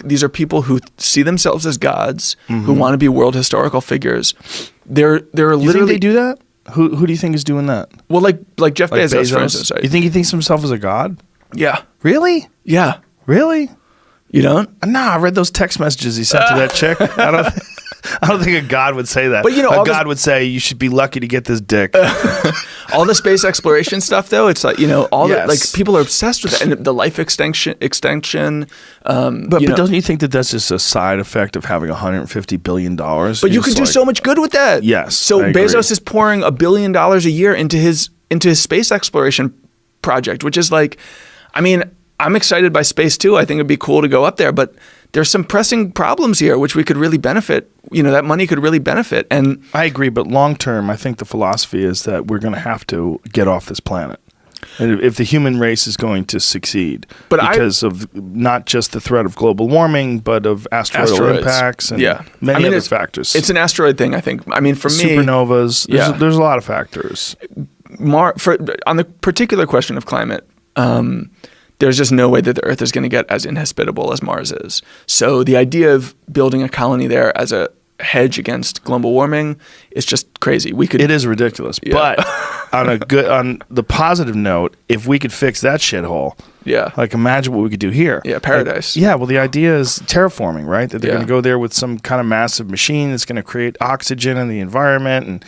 these are people who see themselves as gods, who want to be world historical figures. They're literally. You think they do that? Who do you think is doing that? Well, like Jeff Bezos, for instance. Right? You think he thinks of himself as a god? Yeah. Really? Yeah. Really? You don't? Nah, I read those text messages he sent to that chick. I don't think a god would say that. But a god would say you should be lucky to get this dick. All the space exploration stuff, though, it's like the people are obsessed with it, and the life extension. But don't you think that that's just a side effect of having $150 billion? But you can do so much good with that. Yes. So Bezos is pouring $1 billion a year into his space exploration project, which is like, I mean, I'm excited by space too. I think it'd be cool to go up there, but there's some pressing problems here which we could really benefit. That money could really benefit. And I agree, but long term, I think the philosophy is that we're going to have to get off this planet. And if the human race is going to succeed, because of not just the threat of global warming, but of asteroidal impacts and many other factors. It's an asteroid thing, I think. I mean, for me, supernovas. There's a lot of factors. On the particular question of climate, there's just no way that the Earth is going to get as inhospitable as Mars is. So the idea of building a colony there as a hedge against global warming is just crazy. It is ridiculous. But on the positive note, if we could fix that shithole, like imagine what we could do here. Yeah, paradise. Well, the idea is terraforming, right? That they're going to go there with some kind of massive machine that's going to create oxygen in the environment, and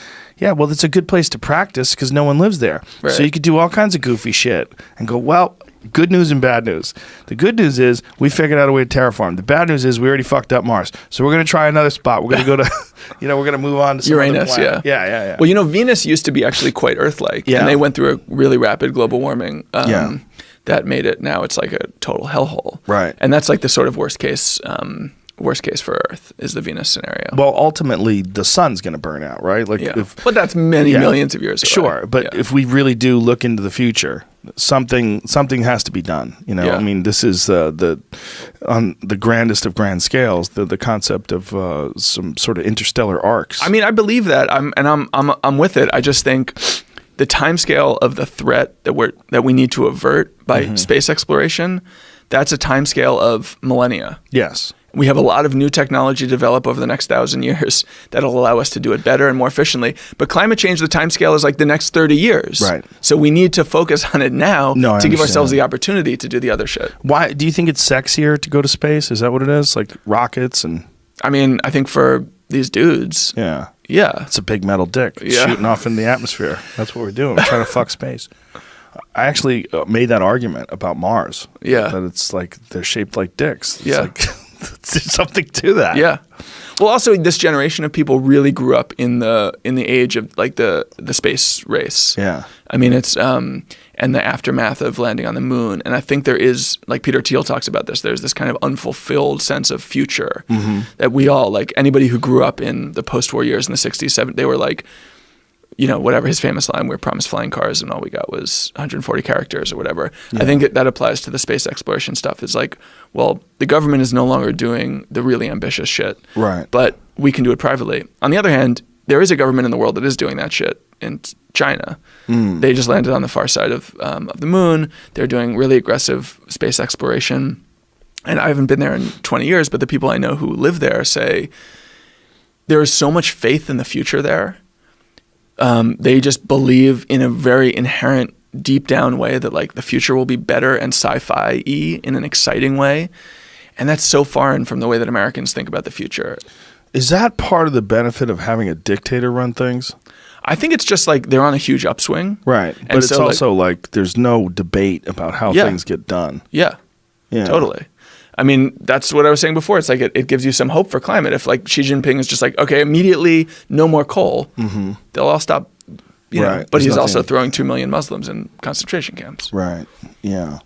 well, it's a good place to practice because no one lives there. Right. So you could do all kinds of goofy shit and go, well, good news and bad news. The good news is we figured out a way to terraform. The bad news is we already fucked up Mars. So we're going to try another spot. We're going to go to, we're going to move on to some Uranus. Other planet. Yeah. Well, Venus used to be actually quite Earth-like. Yeah. And they went through a really rapid global warming that made it, now it's like a total hellhole. Right. And that's like the sort of worst case for Earth is the Venus scenario. Well, ultimately, the sun's going to burn out, right? But that's many millions of years away. Sure, but if we really do look into the future, something has to be done. I mean, this is on the grandest of grand scales, the concept of some sort of interstellar arcs. I mean, I believe that. I'm with it. I just think the timescale of the threat that we need to avert by space exploration, that's a timescale of millennia. Yes. We have a lot of new technology to develop over the next 1,000 years that'll allow us to do it better and more efficiently. But climate change, the timescale is like the next 30 years. Right. So we need to focus on it now to give ourselves the opportunity to do the other shit. Why do you think it's sexier to go to space? Is that what it is? Like rockets and? I mean, I think for these dudes. Yeah. Yeah. It's a big metal dick shooting off in the atmosphere. That's what we're doing. We're trying to fuck space. I actually made that argument about Mars. Yeah. That it's like they're shaped like dicks. It's like there's something to that. Yeah. Well, also this generation of people really grew up in the age of like the space race. Yeah. I mean, it's and the aftermath of landing on the moon. And I think there is, like Peter Thiel talks about this, there's this kind of unfulfilled sense of future that we all, like anybody who grew up in the post-war years in the 60s, 70s, they were like, whatever his famous line, we were promised flying cars and all we got was 140 characters or whatever. Yeah. I think that applies to the space exploration stuff. It's like, well, the government is no longer doing the really ambitious shit. Right. But we can do it privately. On the other hand, there is a government in the world that is doing that shit in China. They just landed on the far side of the moon. They're doing really aggressive space exploration. And I haven't been there in 20 years, but the people I know who live there say there is so much faith in the future there. They just believe in a very inherent, deep down way that like the future will be better and sci-fi-y in an exciting way. And that's so foreign from the way that Americans think about the future. Is that part of the benefit of having a dictator run things? I think it's just like they're on a huge upswing. Right. But it's also like there's no debate about how things get done. Yeah. Totally. I mean, that's what I was saying before. It's like it gives you some hope for climate. If like Xi Jinping is just like, okay, immediately no more coal, they'll all stop. Right. But he's also throwing 2 million Muslims in concentration camps. Right. Yeah.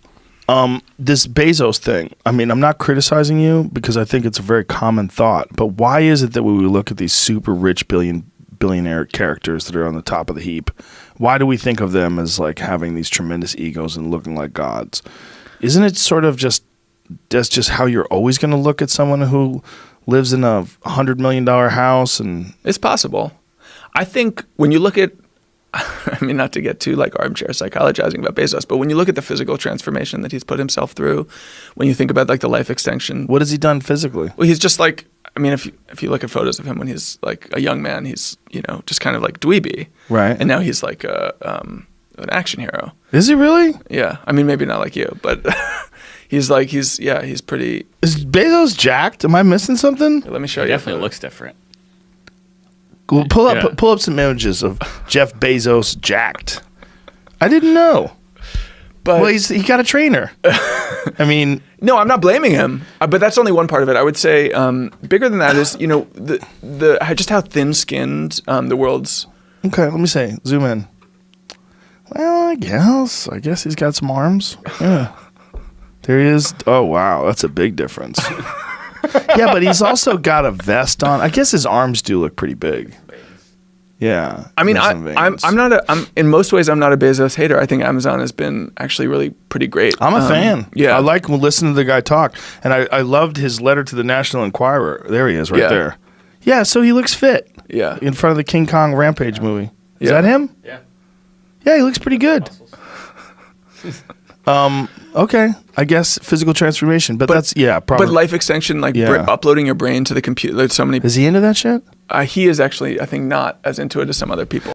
This Bezos thing, I mean, I'm not criticizing you because I think it's a very common thought, but why is it that when we look at these super rich billionaire characters that are on the top of the heap, why do we think of them as like having these tremendous egos and looking like gods? Isn't it sort of that's just how you're always going to look at someone who lives in a $100 million house? And it's possible. I think when you look at I mean, not to get too like armchair psychologizing about Bezos, but when you look at the physical transformation that he's put himself through, when you think about like the life extension, What has he done physically? well, he's just like, I mean, if you look at photos of him when he's like a young man, he's, you know, just kind of like dweeby. Right. And now he's like an action hero. Is he really? Yeah. I mean, maybe not like you, but he's pretty. Is Bezos jacked? Am I missing something? Let me show It you. definitely looks different. Well, pull Yeah. up some images of Jeff Bezos jacked. I didn't know. But Well, he got a trainer. I mean, no, I'm not blaming him, but that's only one part of it. I would say bigger than that is, you know, the just how thin-skinned the world's. okay, let me say, zoom in. Well, I guess he's got some arms. Yeah. There he is. Oh, wow, that's a big difference. Yeah, but he's also got a vest on. I guess his arms do look pretty big. Yeah. I mean, there's some veins. I'm in most ways I'm not a Bezos hater. I think Amazon has been actually really pretty great. I'm a fan. Yeah, I like listening to the guy talk. And I loved his letter to the National Enquirer. There he is right Yeah. there. Yeah, so he looks fit. Yeah. In front of the King Kong Rampage movie. Is Yeah. that him? Yeah. Yeah, he looks pretty good. Okay. I guess physical transformation. But that's, yeah, probably. But life extension, like Yeah. uploading your brain to the computer. There's so many. Is he into that shit? He is actually, I think, not as into it as some other people.